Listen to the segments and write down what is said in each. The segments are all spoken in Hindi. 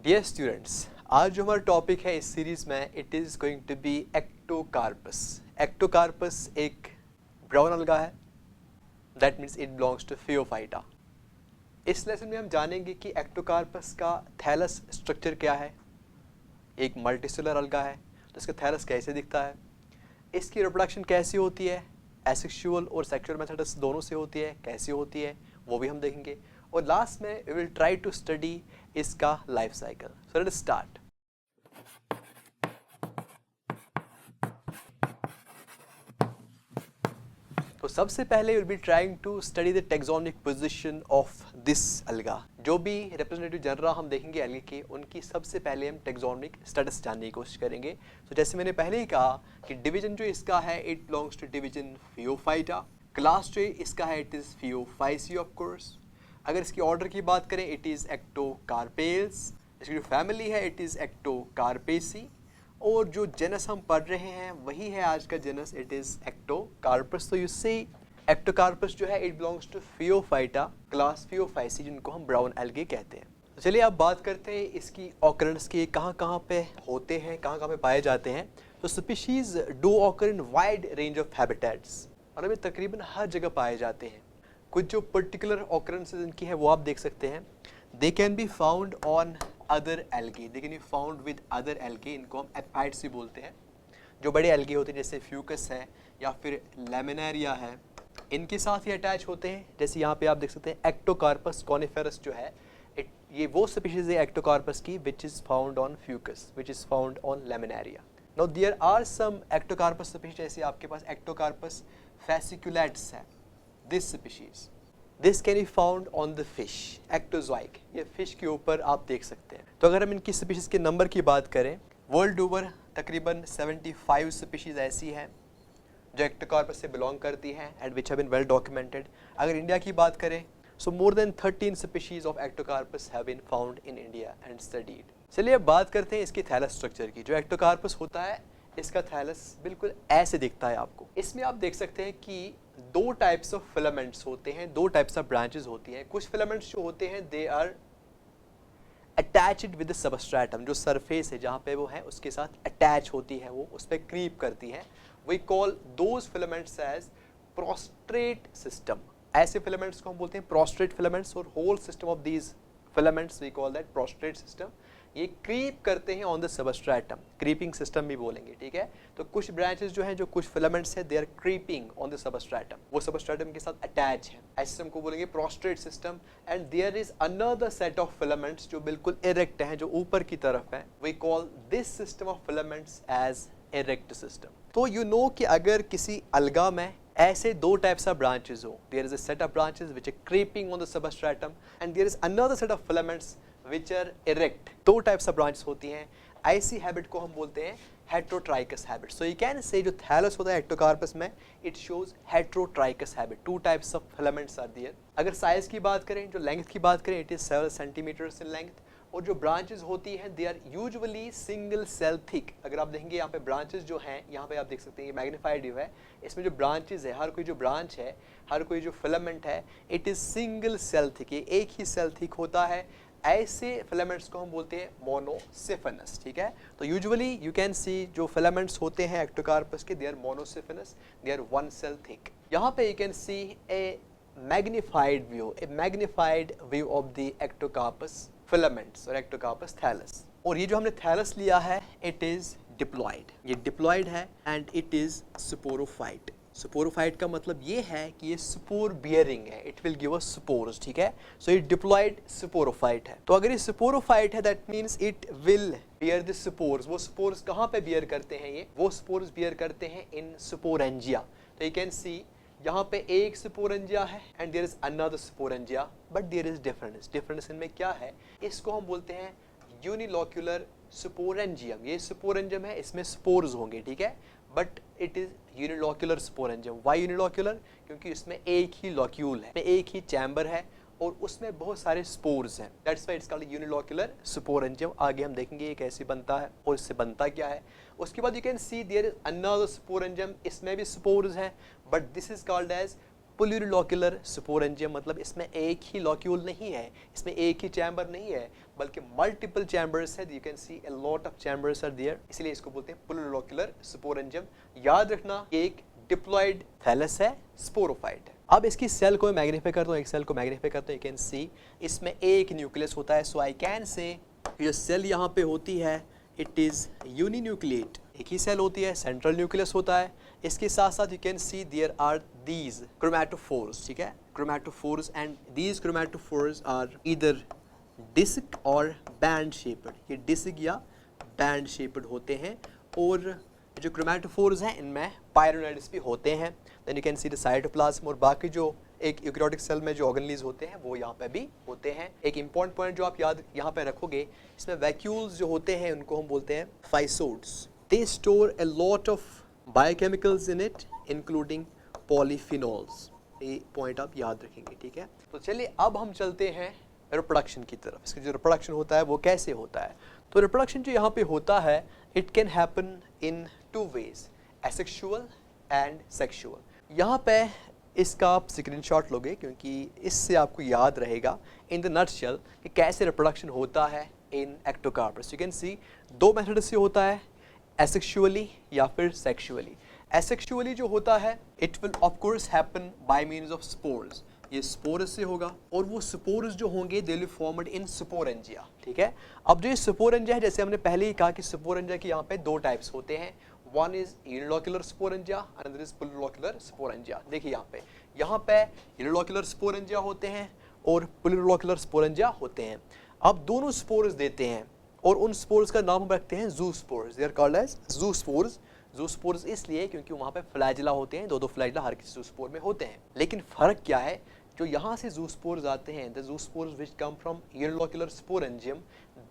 डियर स्टूडेंट्स, आज जो हमारा टॉपिक है इस सीरीज में it is going to be Ectocarpus. Ectocarpus एक ब्राउन अलगा है, that means it belongs to Phaeophyta. इस लेसन में हम जानेंगे कि एक्टोकार्पस का थैलस स्ट्रक्चर क्या है। एक मल्टीसेलुलर अलगा है तो इसका थैलस कैसे दिखता है, इसकी रिप्रोडक्शन कैसी होती है, एसेक्सुअल और सेक्सुअल मेथड्स दोनों से होती है, कैसी होती है वो भी हम देखेंगे। और लास्ट में we will try to study इसका life cycle. So let's start. तो सबसे पहले will be trying to study the taxonomic position of this alga. जो भी रिप्रेजेंटेटिव जनरा हम देखेंगे अलगे के, उनकी सबसे पहले हम टेक्सोनिक स्टेटस जानने की कोशिश करेंगे। तो जैसे मैंने पहले ही कहा कि डिवीजन जो इसका है it belongs to division Phaeophyta. Class जो इसका है it is Phaeophyceae of course. अगर इसकी ऑर्डर की बात करें इट इज़ एक्टोकार्पेल्स। इसकी जो फैमिली है इट इज़ एक्टोकार्पेसी। और जो जेनस हम पढ़ रहे हैं वही है आज का जेनस, इट इज़ एक्टोकार्पस। तो यू सी एक्टोकार्पस जो है it belongs to Phaeophyta class Phaeophyceae, जिनको हम ब्राउन एल्गे कहते हैं। तो चलिए अब बात करते हैं इसकी ऑकरेंस की, कहाँ कहाँ पे होते हैं, कहाँ कहाँ पे पाए जाते हैं। तो species do occur in wide range of habitats, और अभी तकरीबन हर जगह पाए जाते हैं। कुछ जो पर्टिकुलर ऑकरेंसेज इनकी है वो आप देख सकते हैं। They can be found on other algae, they can be found with other algae, इनको हम एपाइट्स भी बोलते हैं। जो बड़े एल्गे होते हैं जैसे फ्यूकस है या फिर लेमिनेरिया है, इनके साथ ही अटैच होते हैं। जैसे यहाँ पे आप देख सकते हैं एक्टोकार्पस कॉनिफेरस जो है, ये वो स्पीशीज है एक्टोकार्पस की which is found on Fucus, which is found on Laminaria. Now there are some Ectocarpus species, जैसे आपके पास एक्टोकार्पस fasciculats है, this species this can be found on the fish ectozoic, ये फिश के ऊपर आप देख सकते हैं। तो अगर हम इनकी स्पीशीज के नंबर की बात करें, वर्ल्ड ओवर तकरीबन 75 स्पीशीज ऐसी हैं जो एक्टोकार्पस से बिलोंग करती हैं and which have been well documented. अगर इंडिया की बात करें so more than 13 species of Ectocarpus have been found in India and studied. चलिए अब बात करते हैं इसकी थैलस स्ट्रक्चर की। जो एक्टोकार्पस होता है इसका थैलस बिल्कुल ऐसे दिखता है आपको। इसमें आप देख सकते हैं कि दो टाइप्स ऑफ फिलामेंट्स होते हैं, दो टाइप्स ऑफ ब्रांचेस होती हैं। कुछ फिलामेंट्स जो होते हैं they are attached with the substratum, जो सरफेस है जहाँ पे वो है उसके साथ अटैच होती है, वो उस पर क्रीप करती हैं। We call those filaments as prostrate system. ऐसे फिलामेंट्स को हम बोलते हैं प्रोस्ट्रेट फिलामेंट्स, और whole system of these filaments we call that prostrate system. ये क्रीप करते हैं on the substratum, creeping system भी बोलेंगे, ठीक है। तो कुछ ब्रांचेस जो हैं, जो कुछ फिलामेंट्स हैं, they are creeping on the substratum, वो सबस्ट्रेटम के साथ अटैच है। ऐसे सिस्टम को बोलेंगे prostrate system. And there is another set of filaments जो बिल्कुल इरेक्ट हैं, जो ऊपर की तरफ है। We call this system of filaments as erect system. तो यू नो कि अगर किसी अलगा में ऐसे दो टाइप्स ऑफ ब्रांचेस हो, there is a set of branches which are creeping on the substratum and there is another set of filaments which are erect, दो टाइप्स ऑफ ब्रांचेस होती हैं। ऐसी हैबिट को हम बोलते हैं heterotrichous habit. So you can say जो थैलस होता है एक्टोकार्पस में, it shows heterotrichous habit, two types of filaments are there. अगर साइज की बात करें, जो लेंथ की बात करें, it is 7 centimetres in length. और जो ब्रांचेस होती हैं they are usually single cell thick. अगर आप देखेंगे यहाँ पे ब्रांचेस जो हैं, यहाँ पे आप देख सकते हैं ये मैग्नीफाइड व्यू है, इसमें जो ब्रांचेस है, हर कोई जो ब्रांच है, हर कोई जो फिलामेंट है, it is single cell thick, ये एक ही सेल थिक होता है। ऐसे फिलामेंट्स को हम बोलते हैं मोनोसिफेनस, ठीक है। तो यूजुअली यू कैन सी जो फिलामेंट्स होते हैं एक्टोकार्पस के, they are monosiphonous, they are one cell thick. यहाँ पे you can see a magnified view of the Ectocarpus filaments और एक्टोकार्पस थैलस। और ये जो हमने थैलस लिया है इट इज डिप्लॉयड, ये डिप्लॉयड है and it is sporophyte. Sporophyte का मतलब ये है कि ये स्पोर बियरिंग है, it will give us spores, ठीक है। सो ये डिप्लॉयड स्पोरोफाइट है। तो अगर ये स्पोरोफाइट है that means it will bear the spores. वो स्पोर्स कहाँ पे बियर करते हैं, ये वो स्पोर्स बियर करते हैं इन स्पोरेंजिया। तो यू कैन सी यहाँ पे एक स्पोरेंजिया है and there is another sporangia, but there is difference इनमें क्या है, इसको हम बोलते हैं यूनिलोक्यूलर स्पोरेंजियम। ये स्पोरेंजियम है, इसमें स्पोर्स होंगे, ठीक है, but it is unilocular sporangium. Why unilocular? क्योंकि इसमें एक ही लॉक्यूल है, एक ही चैम्बर है और उसमें बहुत सारे स्पोर्स हैं, that's why it's called unilocular sporangium. आगे हम देखेंगे ये कैसे बनता है और इससे बनता क्या है। उसके बाद you can see there is another sporangium, इसमें भी स्पोर्स हैं, but this is called as plurilocular sporangium. मतलब इसमें एक ही लॉक्यूल नहीं है, इसमें एक ही चैम्बर नहीं है, बल्कि मल्टीपल चैम्बर्स है, you can see a lot of chambers are there, इसलिए इसको बोलते हैं प्लूरिलोक्यूलर स्पोरेंजियम। याद रखना ये एक डिप्लॉयड थैलस है, स्पोरोफाइट। अब इसकी सेल को मैग्नीफाई करता हूँ, एक सेल को मैग्नीफाई करता हूँ, यू कैन सी इसमें एक न्यूक्लियस होता है। सो आई कैन से ये सेल यहाँ पे होती है, इट इज यूनिन्यूक्लिएट, एक ही सेल होती है, सेंट्रल न्यूक्लियस होता है। इसके साथ साथ you can see there are these chromatophores, ठीक है, chromatophores, and these chromatophores are either disc और बैंड शेप्ड, ये डिस्क या बैंड शेप्ड होते हैं। और जो क्रोमैटोफोर्स हैं इनमें पायरोनोइड्स भी होते हैं। Then you can see the cytoplasm, और बाकी जो एक यूकैरियोटिक सेल में जो ऑर्गेनेल्स होते हैं वो यहाँ पे भी होते हैं। एक इंपॉर्टेंट पॉइंट जो आप याद यहाँ पे रखोगे, इसमें वैक्यूल्स जो होते हैं उनको हम बोलते हैं physodes. They store a lot of biochemicals in it including polyphenols, ये पॉइंट आप याद रखेंगे, ठीक है। तो चलिए अब हम चलते हैं रिप्रोडक्शन की तरफ। इसका जो रिप्रोडक्शन होता है वो कैसे होता है। तो रिप्रोडक्शन जो यहाँ पे होता है, it can happen in two ways, asexual and sexual. यहाँ पे इसका आप स्क्रीनशॉट लोगे क्योंकि इससे आपको याद रहेगा इन द नटशेल कि कैसे रिप्रोडक्शन होता है इन एक्टोकार्पस। यू कैन सी दो मेथड से होता है, एसेक्सुअली या फिर सेक्सुअली। एसेक्सुअली जो होता है, it will of course happen by means of spores, ये स्पोरस से होगा, और वो स्पोर्स जो होंगे they will formed in sporangia, ठीक है। अब जो ये स्पोरेंजिया है, जैसे हमने पहले ही कहा कि स्पोरेंजिया के यहाँ पे दो टाइप्स होते हैं, one is unilocular sporangia, another is plurilocular sporangia. देखिए यहाँ पे यूनिलोक्यूलर स्पोरेंजिया होते हैं और प्लूरिलोक्यूलर स्पोरेंजिया होते हैं। अब दोनों स्पोर्स देते हैं और उन स्पोर्स का नाम हम रखते हैं ज़ूस्पोर्स, दे आर कॉल्ड एज ज़ूस्पोर्स। ज़ूस्पोर्स इसलिए क्योंकि वहाँ पे फ्लैजिला होते हैं, दो फ्लैजिला हर किसी ज़ूस्पोर में होते हैं। लेकिन फ़र्क क्या है, जो यहाँ से ज़ूस्पोर्स आते हैं, the zoospores which come from unilocular sporangium,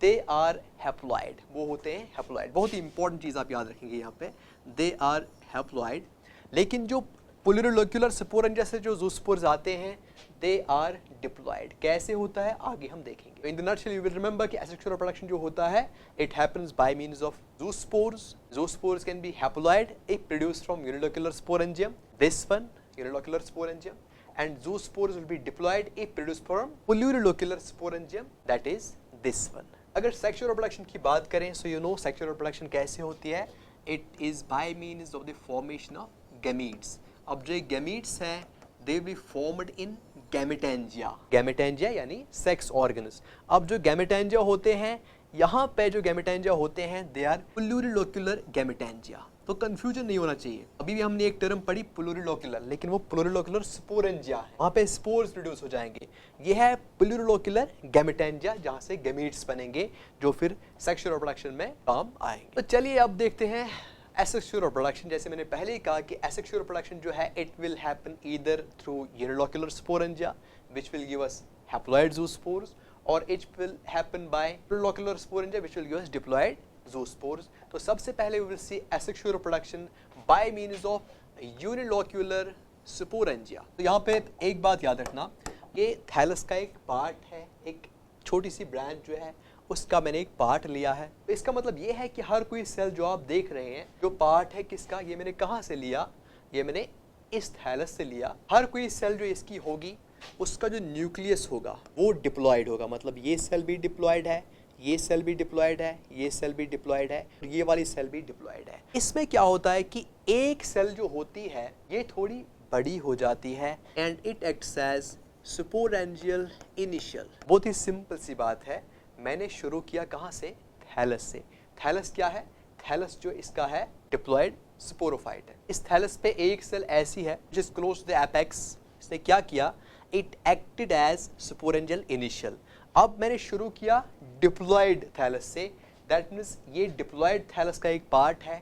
they are haploid, वो होते हैं हैप्लॉइड। बहुत ही इंपॉर्टेंट चीज़ आप याद रखेंगे यहाँ पे, दे आर हैप्लॉइड। लेकिन जो प्लूरिलोक्यूलर स्पोरेंजिया से जो ज़ूस्पोर्स आते हैं, दे आर डिप्लॉइड। कैसे होता है आगे हम देखेंगे। In the nutshell you will remember कि एसेक्सुअल रिप्रोडक्शन जो होता है, it happens by means of zoospores. Zoospores can be haploid if produced from unilocular sporangium, this one unilocular sporangium, and zoospores will be diploid if produced from plurilocular sporangium, that is this one. अगर sexual reproduction की बात करें, so you know sexual reproduction कैसे होती है, it is by means of the formation of gametes. अब जो gametes हैं, they will be formed in gametangia. Gametangia यानी sex organs. अब जो gametangia होते हैं, यहाँ पे जो gametangia होते हैं, they are plurilocular gametangia. तो कंफ्यूजन नहीं होना चाहिए। अभी भी हमने एक टर्म पढ़ी प्लूरिलोक्यूलर, लेकिन वो प्लूरिलोक्यूलर स्पोरेंजिया है, वहाँ पे स्पोर्स प्रोड्यूस हो जाएंगे। ये है प्लूरिलोक्यूलर गैमेटेंजिया, जहाँ से गैमीट्स बनेंगे जो फिर सेक्सुअल रिप्रोडक्शन में काम आएंगे। तो चलिए अब देखते हैं एसेक्सुअल रिप्रोडक्शन। जैसे मैंने पहले ही कहा कि एसेक्सुअल रिप्रोडक्शन जो है, it will happen either through unilocular sporangia which will give us haploid zoospores, और it will happen by plurilocular sporangia which will give us diploid zoospores. तो सबसे पहले we will see asexual reproduction by means of unilocular sporangia। तो यहाँ पे एक बात याद रखना, ये थैलस का एक पार्ट है, एक छोटी सी ब्रांच जो है उसका मैंने एक पार्ट लिया है। तो इसका मतलब ये है कि हर कोई सेल जो आप देख रहे हैं, जो पार्ट है किसका, ये मैंने कहाँ से लिया, ये मैंने इस थैलस से लिया। हर कोई सेल जो इसकी होगी, उसका जो न्यूक्लियस होगा वो डिप्लॉयड होगा, मतलब ये सेल भी डिप्लॉयड है, ये सेल भी डिप्लॉयड है, ये सेल भी डिप्लॉयड है, ये वाली सेल भी डिप्लॉयड है। इसमें क्या होता है कि एक सेल जो होती है ये थोड़ी बड़ी हो जाती है, and it acts as sporangial initial. बहुत ही सिंपल सी बात है, मैंने शुरू किया कहाँ से, थैलस से। थैलस क्या है, थैलस जो इसका है डिप्लॉयड स्पोरोफाइट है। इस थैलस पे एक सेल ऐसी है जिस क्लोज टू द एपेक्स, इसने क्या किया, it acted as sporangial initial. अब मैंने शुरू किया डिप्लॉयड थैलस से, दैट मीन्स ये डिप्लॉयड थैलस का एक पार्ट है,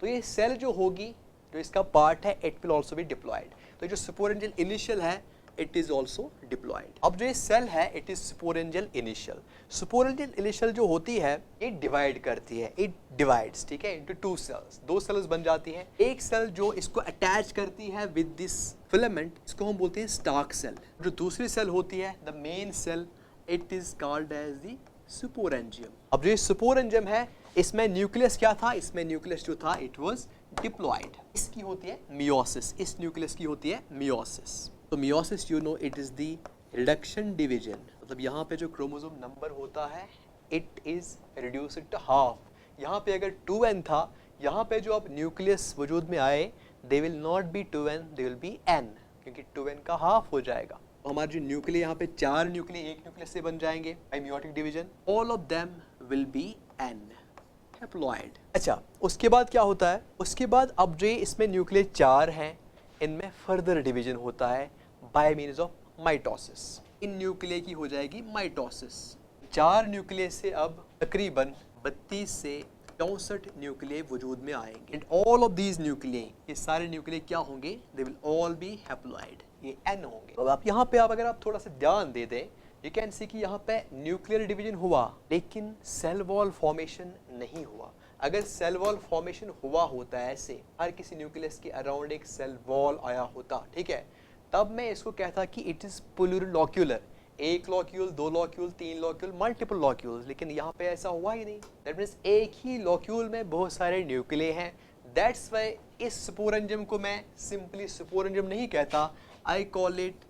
तो ये सेल जो होगी, जो इसका पार्ट है, it will also be diploid. तो जो स्पोरेंजियल इनिशियल है, इट इज ऑल्सो डिप्लॉयड। अब जो ये सेल है, it is sporangial initial. Sporangial initial जो होती है, ये डिवाइड करती है, इट डिवाइड्स, ठीक है, इनटू टू सेल्स, दो सेल्स बन जाती हैं। एक सेल जो इसको अटैच करती है विद दिस फिलामेंट, इसको हम बोलते हैं स्टार्क सेल। जो दूसरी सेल होती है, the main cell, it is called as the sporangium. अब जो ये स्पोरेंजियम है, इसमें न्यूक्लियस क्या था, इसमें न्यूक्लियस जो था, इट वाज डिप्लॉयड। इसकी होती है मियोसिस, इस न्यूक्लियस की होती है मियोसिस। तो meiosis, you know, it is the reduction division, मतलब यहाँ पे जो क्रोमोसोम नंबर होता है, it is reduced to half. यहाँ पे अगर 2n था, यहाँ पे जो अब न्यूक्लियस वजूद में आए, they will not be 2n, they will be n, क्योंकि 2n का हाफ हो जाएगा। तो हमारे जो न्यूक्लिय यहाँ पे 4 न्यूक्लिय एक न्यूक्लियस से बन जाएंगे by meiotic division, all of them will be n haploid. अच्छा, उसके बाद क्या होता है, उसके बाद अब जो इसमें न्यूक्लिय 4 हैं, इनमें फर्दर डिवीजन होता है bye means of mitosis. In nuclei की हो जाएगी माइटोसिस। 4 न्यूक्लिय से अब तकरीबन 32 से 64 न्यूक्लिय वजूद में आएंगे। And all of these nuclei, ये सारे न्यूक्लिय क्या होंगे, they will all B haploid, ये n होंगे। तो आप यहाँ पे अगर आप थोड़ा सा ध्यान दे दें, यू कैन सी कि यहाँ पे न्यूक्लियर डिवीजन हुआ लेकिन सेल वॉल फॉर्मेशन नहीं हुआ। अगर सेल वॉल फॉर्मेशन हुआ होता है, ऐसे हर किसी न्यूक्लियस के अराउंड एक सेल वॉल आया होता, ठीक है, तब मैं इसको कहता कि इट इज प्लूरिलॉक्यूलर, एक locule, 2 locule, 3 locule, multiple locules. लेकिन यहाँ पे ऐसा हुआ ही नहीं। दैट मीन्स एक ही लॉक्यूल में बहुत सारे न्यूक्लिय हैं। दैट्स वाई इस स्पोरेंजियम को मैं सिंपली स्पोरेंजियम नहीं कहता, आई कॉल इट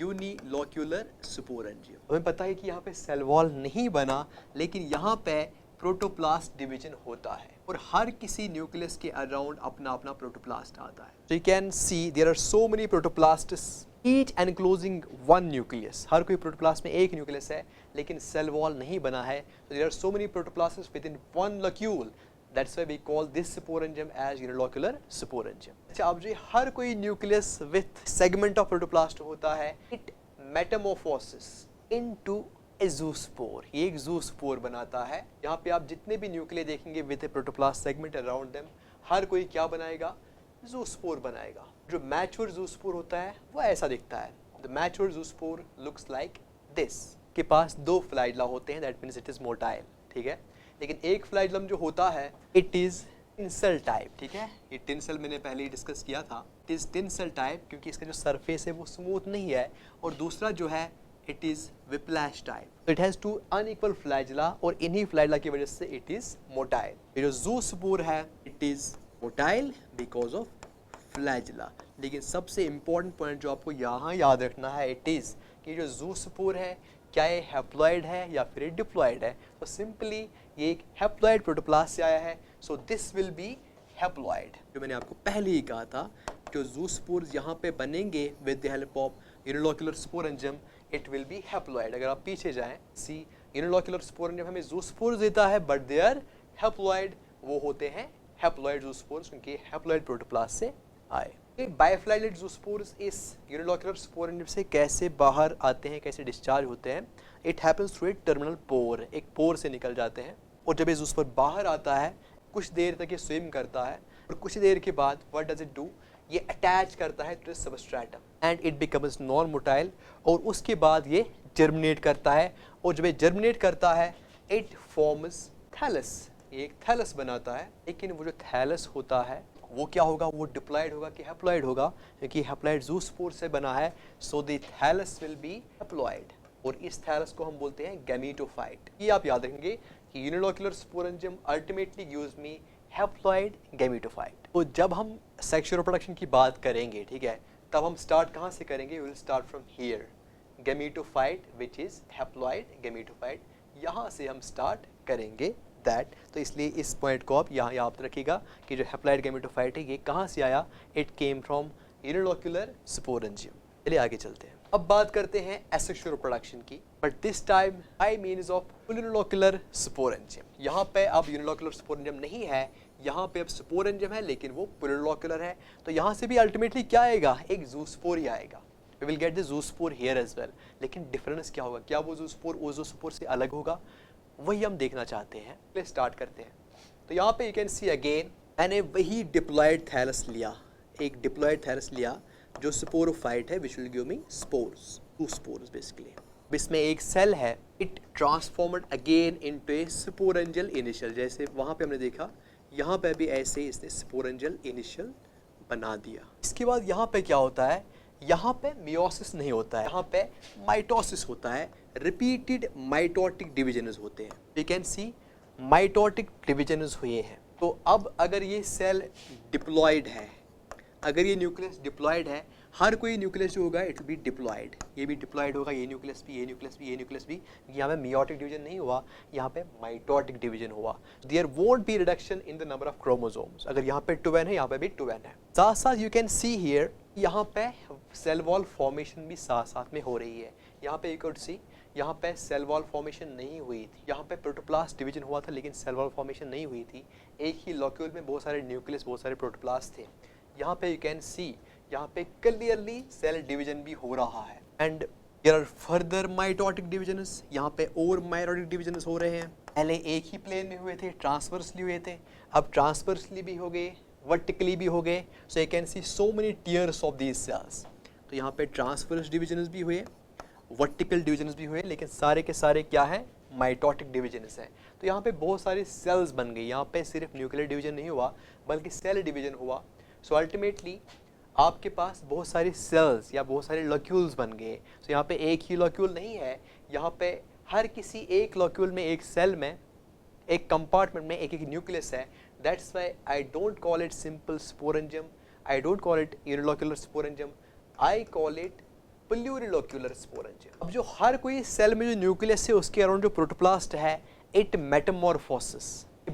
यूनिलॉक्यूलर स्पोरेंजियम। हमें पता है कि यहाँ पे सेल वॉल नहीं बना, लेकिन यहाँ पे प्रोटोप्लास्ट डिवीजन होता है और हर किसी न्यूक्लियस के अराउंड अपना अपना प्रोटोप्लास्ट आता है। So you can see there are so many protoplasts, each enclosing one nucleus. हर कोई प्रोटोप्लास्ट में एक न्यूक्लियस है लेकिन सेल वॉल नहीं बना है। So there are so many protoplasts within one locule. That's why we call this sporangium as unilocular sporangium. अच्छा, अब जो हर कोई nucleus with segment of protoplast होता है, it metamorphoses into a zoospore. ये एक zoospore बनाता है। यहाँ पे आप जितने भी न्यूक्लिय देखेंगे with a protoplasm segment around them, हर कोई क्या बनाएगा, zoospore बनाएगा। जो मैच्योर zoospore होता है वो ऐसा दिखता है। The mature zoospore looks like this. के पास 2 फ्लाइडला होते हैं, that means it is motile, ठीक है। लेकिन एक फ्लाइडलम जो होता है, it is टिंसल टाइप, ठीक है। ये टिंसल मैंने पहले ही डिस्कस किया था, it is टिंसल टाइप क्योंकि इसका जो सरफेस है वो स्मूथ नहीं है, और दूसरा जो है it is whiplash type. So it has 2 unequal flagella और इन्हीं फ्लैजला की वजह से it is motile. ये जो zoospore है it is motile because of flagella. लेकिन सबसे important point जो आपको यहाँ याद रखना है it is कि जो zoospore है क्या ये हैप्लॉइड है या फिर डिप्लॉइड है। तो सिंपली ये एक हैप्लॉइड प्रोटोप्लास्ट से आया है, so this will be haploid. जो मैंने आपको पहले ही कहा था, जो zoospores यहाँ पे बनेंगे with the help of unilocular sporangium, it will be haploid. अगर आप पीछे जाएं, सी यूनिलोक्यूलर स्पोरेंजियम हमें zoospores देता है बट दे आर हैप्लॉइड, वो होते हैं हैप्लॉइड zoospores क्योंकि हैप्लॉइड प्रोटोप्लास्ट से आए। बाइफ्लाइलेट zoospores इस यूनिलोक्यूलर स्पोरेंजियम से कैसे बाहर आते हैं, कैसे डिस्चार्ज होते हैं, it happens through a terminal pore, एक पोर से निकल जाते हैं। और जब ये zoospore बाहर आता है, कुछ देर तक ये स्विम करता है और कुछ देर के बाद व्हाट डज इट डू, ये अटैच करता है to substratum and it becomes non motile, और उसके बाद ये जर्मिनेट करता है, और जब ये जर्मिनेट करता है इट फॉर्म्स थैलस, ये एक थैलस बनाता है। लेकिन वो जो थैलस होता है वो क्या होगा, वो डिप्लॉइड होगा कि हैप्लॉइड होगा, क्योंकि हैप्लॉइड zoospore से बना है, so the thallus will be haploid, और इस थैलस को हम बोलते हैं गैमीटोफाइट। ये आप याद रखेंगे कि unilocular sporangium ultimately gives me haploid gametophyte. तो जब हम सेक्सुअल रिप्रोडक्शन की बात करेंगे, ठीक है, तब हम स्टार्ट कहाँ से करेंगे, we will start from here, gametophyte which is haploid gametophyte, यहाँ से हम स्टार्ट करेंगे दैट। तो इसलिए इस पॉइंट को आप यहाँ याद रखिएगा कि जो हैप्लॉइड गैमीटोफाइट है ये कहाँ से आया, it came from unilocular sporangium. चलिए आगे चलते हैं। अब बात करते हैं एसेक्सुअल रिप्रोडक्शन की, but this time bye means of unilocular sporangium. यहाँ पे अब यूनिलोक्यूलर स्पोरेंजियम नहीं है, यहाँ पे अब स्पोरेंजियम है लेकिन वो यूनिलोक्यूलर है। तो यहाँ से भी अल्टीमेटली क्या आएगा, एक zoospore ही आएगा। We will get the zoospore here as well. लेकिन डिफरेंस क्या होगा, क्या वो zoospore उस zoospore से अलग होगा, वही हम देखना चाहते हैं। पहले स्टार्ट करते हैं। तो यहाँ पे यू कैन सी अगेन मैंने वही डिप्लॉइड थैलस लिया, एक डिप्लॉइड थैलस लिया जो स्पोरोफाइट है, विच will give me spores, 2 spores basically. इसमें एक सेल है, it ट्रांसफॉर्मड again into A sporangial initial, जैसे वहाँ पे हमने देखा, यहाँ पे भी ऐसे ही इसने स्पोरेंजियल इनिशियल बना दिया। इसके बाद यहाँ पे क्या होता है, यहाँ पे मियोसिस नहीं होता है, यहाँ पे माइटोसिस होता है, रिपीटेड माइटोटिक डिविजन्स होते हैं। You can C mitotic divisions हुए हैं। तो अब अगर ये सेल डिप्लॉइड है, अगर ये न्यूक्लियस डिप्लॉइड है, हर कोई न्यूक्लियस जो होगा इट विल बी डिप्लॉयड, ये भी डिप्लॉयड होगा, ये न्यूक्लियस भी, ये न्यूक्लियस भी, ये न्यूक्लियस भी। यहाँ पे मियोटिक डिवीजन नहीं हुआ, यहाँ पे माइटोटिक डिवीजन हुआ। There won't be reduction in the number of chromosomes. अगर यहाँ पे 2n है, यहाँ पे भी 2n है। साथ साथ यू कैन सी हियर, यहाँ पे सेल वॉल फॉर्मेशन भी साथ साथ में हो रही है। यहाँ पे यू कुड सी, यहाँ पे सेल वॉल फॉर्मेशन नहीं हुई थी, यहाँ पे प्रोटोप्लास्ट डिवीजन हुआ था लेकिन सेल वॉल फॉर्मेशन नहीं हुई थी। एक ही लॉक्यूल में बहुत सारे न्यूक्लियस, बहुत सारे प्रोटोप्लास्ट थे। यहाँ पे यू कैन सी, यहाँ पे क्लियरली सेल डिवीजन भी हो रहा है। And there are further mitotic divisions, यहाँ पे और माइटोटिक डिविजन्स हो रहे हैं। पहले एक ही प्लेन में हुए थे, ट्रांसवर्सली हुए थे, अब ट्रांसवर्सली भी हो गए, वर्टिकली भी हो गए। So you can see so many tiers of these cells. तो यहाँ पे ट्रांसवर्स डिविजन्स भी हुए, वर्टिकल डिविजन्स भी हुए, लेकिन सारे के सारे क्या है, माइटोटिक डिविजन्स हैं। तो यहाँ पे बहुत सारे सेल्स बन गए, यहाँ पे सिर्फ न्यूक्लियर डिवीजन नहीं हुआ बल्कि सेल डिवीजन हुआ। सो अल्टीमेटली आपके पास बहुत सारे सेल्स या बहुत सारे लॉक्यूल्स बन गए। सो यहाँ पे एक ही लॉक्यूल नहीं है, यहाँ पे हर किसी एक लॉक्यूल में, एक सेल में, एक कंपार्टमेंट में एक एक न्यूक्लियस है। That's why I don't call it simple sporangium, I don't call it unilocular sporangium, I call it plurilocular sporangium. अब जो हर कोई सेल में जो न्यूक्लियस है उसके अराउंड जो प्रोटोप्लास्ट है, इट मेटामॉर्फोसिस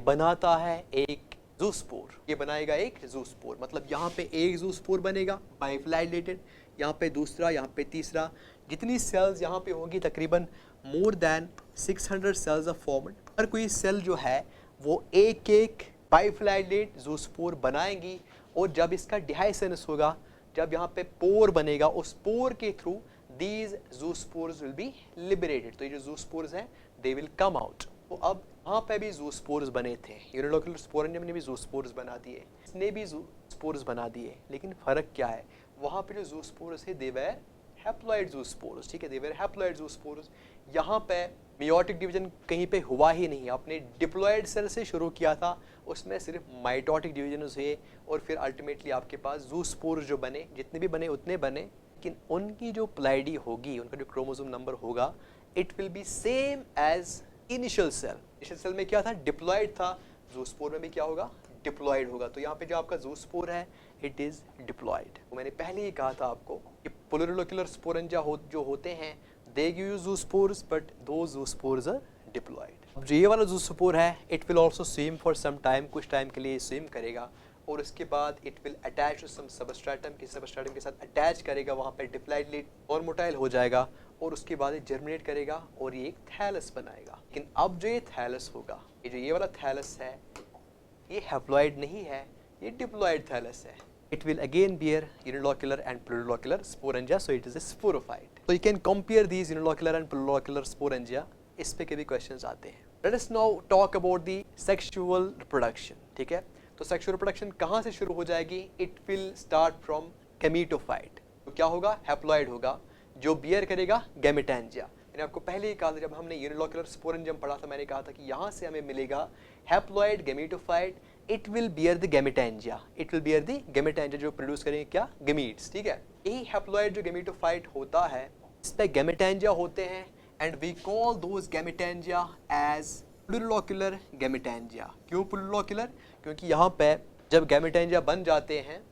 बनाता है एक ज़ूस्पोर, ये बनाएगा एक ज़ूस्पोर। मतलब यहाँ पे एक ज़ूस्पोर बनेगा बाइफ्लाइलेटेड, यहाँ पे दूसरा, यहाँ पे तीसरा। जितनी सेल्स यहाँ पे होंगी तकरीबन more than 600 cells of formed. हर कोई सेल जो है वो एक एक बाइफ्लाइलेट ज़ूस्पोर बनाएंगी। और जब इसका डिहाइसेंस होगा, जब यहाँ पे पोर बनेगा, उस पोर के through these zoospores will be liberated. तो ये जो ज़ूस्पोर्स हैं दे विल कम आउट। तो अब वहाँ पे भी ज़ूस्पोर्स बने थे, यूनिलोक्यूलर स्पोरेंजियम ने भी ज़ूस्पोर्स बना दिए, इसने भी ज़ूस्पोर्स बना दिए। लेकिन फ़र्क क्या है, वहाँ पे जो ज़ूस्पोर्स है दे वर हैप्लॉइड ज़ूस्पोर्स, ठीक है, दे वर हैप्लॉइड ज़ूस्पोर्स। यहाँ पे मियोटिक डिवीजन कहीं पे हुआ ही नहीं, आपने डिप्लॉयड सेल से शुरू किया था, उसमें सिर्फ माइटोटिक डिवीजन हुए और फिर अल्टीमेटली आपके पास ज़ूस्पोर्स जो बने, जितने भी बने उतने बने, लेकिन उनकी जो प्लाइडी होगी, उनका जो क्रोमोसोम नंबर होगा, it will be same as initial cell. Initial cell में क्या था, डिप्लॉयड था, ज़ूस्पोर में भी क्या होगा, डिप्लॉयड होगा। तो यहाँ पे जो आपका ज़ूस्पोर है इट इज़ डिप्लॉयड। मैंने पहले ही कहा था आपको कि प्लूरिलोक्यूलर स्पोरेंजा जो होते हैं दे गिव यू ज़ूस्पोर्स, बट दो ज़ूस्पोर्स आर डिप्लॉयड। अब जो ये वाला ज़ूस्पोर है it will also swim for some time, कुछ टाइम के लिए स्विम करेगा और उसके बाद it will attach to some substratum, किसी सबस्ट्रेटम के साथ अटैच करेगा, वहाँ पे डिप्लॉयड और मोटाइल हो जाएगा और उसके बाद ये जर्मिनेट करेगा और ये एक थैलस बनाएगा। लेकिन अब जो ये थैलस होगा, ये वाला थैलस है, ये हैप्लॉइड नहीं है, ये डिप्लॉयड थैलस है। It will again bear unilocular and plurilocular sporangia, so it is a sporophyte. So you can compare these unilocular and plurilocular sporangia. इस पे के भी क्वेश्चंस आते हैं। Let us now talk about the sexual reproduction. ठीक है, तो sexual reproduction कहाँ से शुरू हो जाएगी? It will start from gametophyte. तो क्या होगा, हैप्लॉइड होगा जो बियर करेगा गैमेटेंजिया। मैंने आपको पहले ही कहा था, जब हमने यूनिलोक्यूलर स्पोरेंजियम पढ़ा था, मैंने कहा था कि यहाँ से हमें मिलेगा haploid gametophyte, it will bear the gametangia, it will bear the gametangia जो प्रोड्यूस करेंगे क्या, गैमीट्स। ठीक है, यही हैप्लॉइड जो गैमेटोफाइट होता है इस पे गैमेटेंजिया होते हैं and we call those gametangia as plurilocular gametangia. क्यों प्लूरिलोक्यूलर? क्योंकि यहाँ पे जब गैमेटेंजिया बन जाते हैं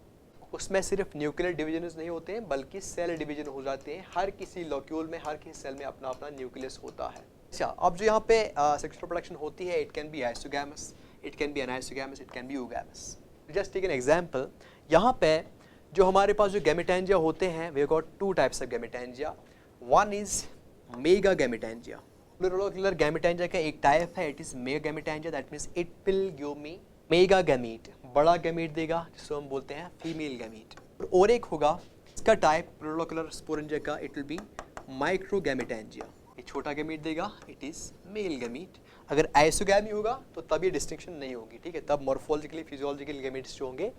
उसमें सिर्फ न्यूक्लियर डिवीजन्स नहीं होते हैं बल्कि सेल डिवीजन हो जाते हैं। हर किसी लॉक्यूल में, हर किसी सेल में अपना अपना न्यूक्लियस होता है। अच्छा, अब जो यहाँ पे सेक्सुअल रिप्रोडक्शन होती है, it can be isogamous, it can be anisogamous, it can be oogamous. Just take an example, यहाँ पे जो हमारे पास जो गैमेटेंजिया होते हैं, we got two types of gametangia. One is mega gametangia. Plurilocular gametangia का एक टाइप है, it is mega gametangia, that means it will give me mega gamete, बड़ा गैमीट देगा जिसको हम बोलते हैं फीमेल गैमीट। और एक होगा इसका टाइप प्लूरिलोक्यूलर स्पोरेंजिया का, it will B micro gametangia, ये छोटा गैमीट देगा, इट इज मेल गैमीट। अगर आइसोगैमी होगा तो तब ये डिस्टिंक्शन नहीं होगी, ठीक है, तब मॉर्फोलॉजिकली फिजियोलॉजिकल गैमीट्स जो होंगे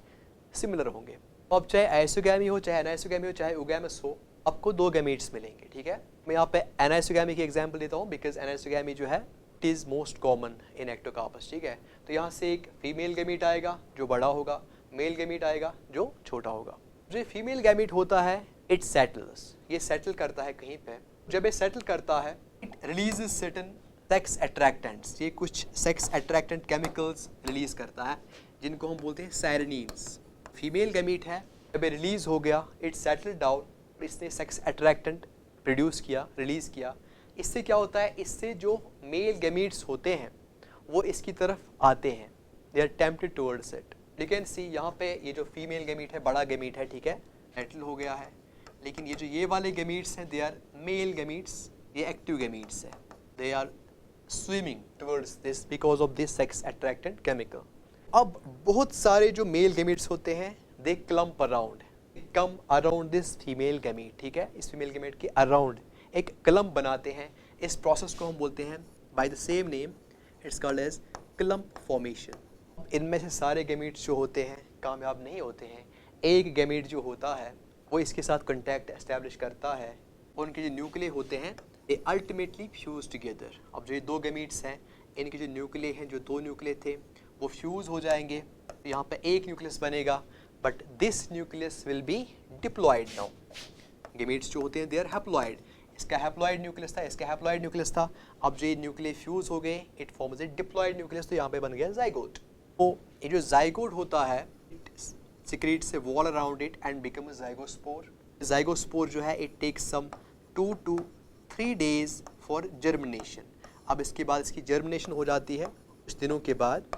सिमिलर होंगे। अब चाहे आइसोगैमी हो, चाहे अनाइसोगैमी हो, चाहे यूगैमस हो, आपको दो गैमीट्स मिलेंगे। ठीक है, मैं यहाँ पे अनाइसोगैमी की एग्जांपल देता हूँ बिकॉज अनाइसोगैमी जो है it is most common in Ectocarpus. ठीक है, तो यहाँ से एक फीमेल गैमीट आएगा जो बड़ा होगा, मेल गैमीट आएगा जो छोटा होगा। जो फीमेल गैमीट होता है इट सेटल्स, ये सेटल करता है कहीं पे। जब ये सेटल करता है it releases certain sex attractants, ये कुछ सेक्स अट्रैक्टेंट केमिकल्स रिलीज करता है जिनको हम बोलते हैं सायरनीन्स। फीमेल गैमीट है, जब ये रिलीज हो गया, इट सेटल डाउन, इसने सेक्स अट्रैक्टेंट प्रोड्यूस किया, रिलीज किया। इससे क्या होता है, इससे जो मेल गैमीट्स होते हैं वो इसकी तरफ आते हैं, they are tempted towards it. You can see यहाँ पे ये जो फीमेल गैमीट है, बड़ा गैमीट है, ठीक है, सेटल हो गया है। लेकिन ये जो ये वाले गैमीट्स हैं, दे आर मेल गैमीट्स, ये एक्टिव गैमीट्स हैं, they are swimming towards this because of this sex attractant chemical. अब बहुत सारे जो मेल गैमीट्स होते हैं, they clump around, come around this female gamete, ठीक है, इस फीमेल गैमीट के अराउंड एक क्लम्प बनाते हैं। इस प्रोसेस को हम बोलते हैं by the same name, it's called as clump formation. इनमें से सारे गैमीट्स जो होते हैं कामयाब नहीं होते हैं। एक गैमीट जो होता है वो इसके साथ कॉन्टैक्ट एस्टैब्लिश करता है, उनके जो न्यूक्लिय होते हैं दे अल्टीमेटली फ्यूज टुगेदर। अब जो ये दो गैमीट्स हैं, इनके जो न्यूक्लिय हैं, जो दो न्यूक्लिय थे वो फ्यूज हो जाएंगे, तो यहाँ पे एक न्यूक्लियस बनेगा, but this nucleus will be diploid now. Gametes जो होते हैं दे आर हैप्लॉयड, इसका हैप्लॉयड न्यूक्लियस था, इसका हैप्लॉयड न्यूक्लियस था। अब जो ये न्यूक्लिय फ्यूज हो गए, it forms a diploid nucleus, तो यहाँ पे बन गया जाइगोट। तो ये जो जाइगोट होता है, it secretes a wall around it and become a zygospore. Zygospore जो है it takes some 2 to 3 days for germination. अब इसके बाद इसकी जर्मिनेशन हो जाती है, कुछ दिनों के बाद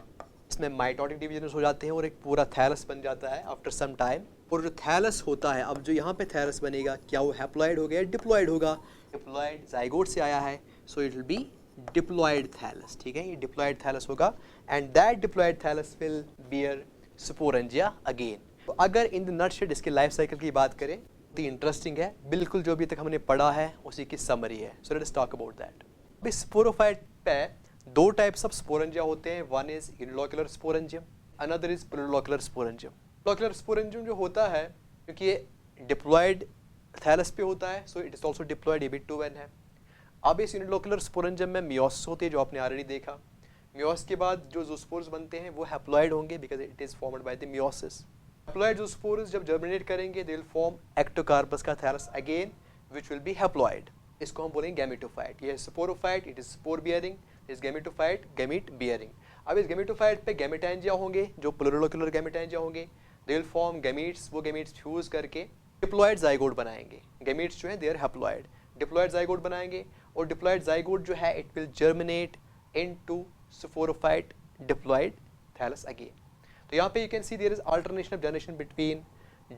इसमें माइटोटिक डिवीजन हो जाते हैं और एक पूरा थैलस बन जाता है आफ्टर सम टाइम। और जो थैलस होता है, अब जो यहाँ पे थैलस बनेगा, क्या वो हैप्लॉयड हो गया, डिप्लॉयड होगा? डिप्लॉयड जाइगोट से आया है, so it will be diploid thallus, ठीक है, ये डिप्लॉयड थैलस होगा and that diploid thallus will bear sporangia again. तो अगर इन द नटशेल इसके लाइफ साइकिल की बात करें तो इंटरेस्टिंग है, बिल्कुल जो अभी तक हमने पढ़ा है उसी की समरी है। So let's talk about that. अभी स्पोरोफाइट पे दो टाइप्स ऑफ स्पोरेंजिया होते हैं, one is unilocular sporangium, another is plurilocular sporangium. Plurilocular sporangium जो होता है, क्योंकि ये डिप्लॉयड थैलस पे होता है, so it is also diploid AB2 है। अब इस यूनिलोक्युलर स्पोरेंजियम में मियोसिस होती है, जो आपने ऑलरेडी देखा। मियोसिस के बाद जो ज़ूस्पोर्स बनते हैं वो हैप्लॉयड होंगे because it is formed by the meiosis. Haploid zoospores जब जर्मिनेट करेंगे दे विल फॉर्म एक्टोकार्पस का thallus again which will be haploid. इसको हम बोलेंगे गैमेटोफाइट। ये sporophyte, it is spore bearing, इस गैमेटोफाइट गैमीट बियरिंग। अब इस गैमेटोफाइट पे गैमेटेंजिया होंगे, जो प्लूरोलोक्युलर गैमेटेंजिया होंगे, दे विल फॉर्म गैमीट्स, वो गैमीट्स फ्यूज करके डिप्लॉयड जाइगोट बनाएंगे। गैमीट्स जो है they are haploid, diploid zygote बनाएंगे और डिप्लॉयड जाइगोट जो है it will germinate into sporophyte diploid thallus again. तो यहाँ पे you can see there is alternation of generation between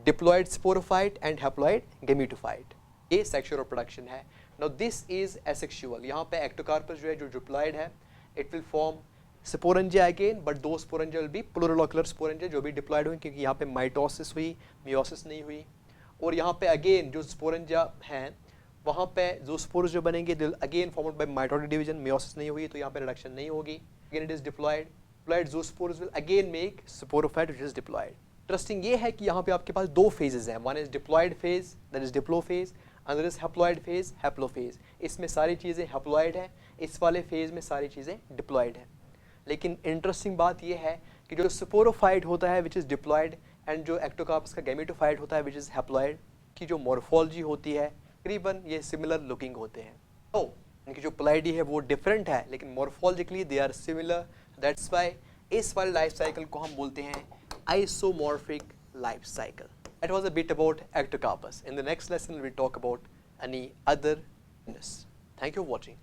diploid sporophyte and haploid gametophyte. ये सेक्सुअल रिप्रोडक्शन है। Now this is asexual. यहाँ पे एक्टोकार्पस जो है जो डिप्लॉयड है, it will form sporangia again, but दो स्पोरेंजिया विल बी प्लूरोलोक्युलर स्पोरेंजिया, जो भी डिप्लॉयड हुई, क्योंकि यहाँ पे माइटोसिस हुई, मियोसिस नहीं हुई। और यहाँ पे अगेन जो स्पोरेंजिया हैं वहाँ पे जो स्पोर्स जो बनेंगे they'll again formed by mitotic division, meiosis नहीं हुई तो यहाँ पे रिडक्शन नहीं होगी, again it is diploid. Diploid zoospores will again make sporophyte which is diploid. Interesting ये है कि यहाँ पे आपके पास दो फेजेस हैं, one is diploid phase that is diplo phase, other is haploid phase haplo phase. इसमें सारी चीज़ें हैप्लॉयड हैं, इस वाले फेज में सारी चीज़ें डिप्लॉयड हैं। लेकिन इंटरेस्टिंग बात यह है कि जो स्पोरोफाइट होता है विच इज़ डिप्लॉयड एंड जो एक्टोकार्पस का गैमेटोफाइट होता है विच इज़ हैप्लॉयड की जो मॉर्फोलॉजी होती है तकरीबन ये सिमिलर लुकिंग होते हैं। तो इनकी जो प्लाइडी है वो डिफरेंट है, लेकिन morphologically they are similar. That's why इस वाले लाइफ साइकिल को हम बोलते हैं isomorphic life cycle. That was a bit about ectocarpus. In the next lesson, we'll talk about any other genus. Thank you for watching.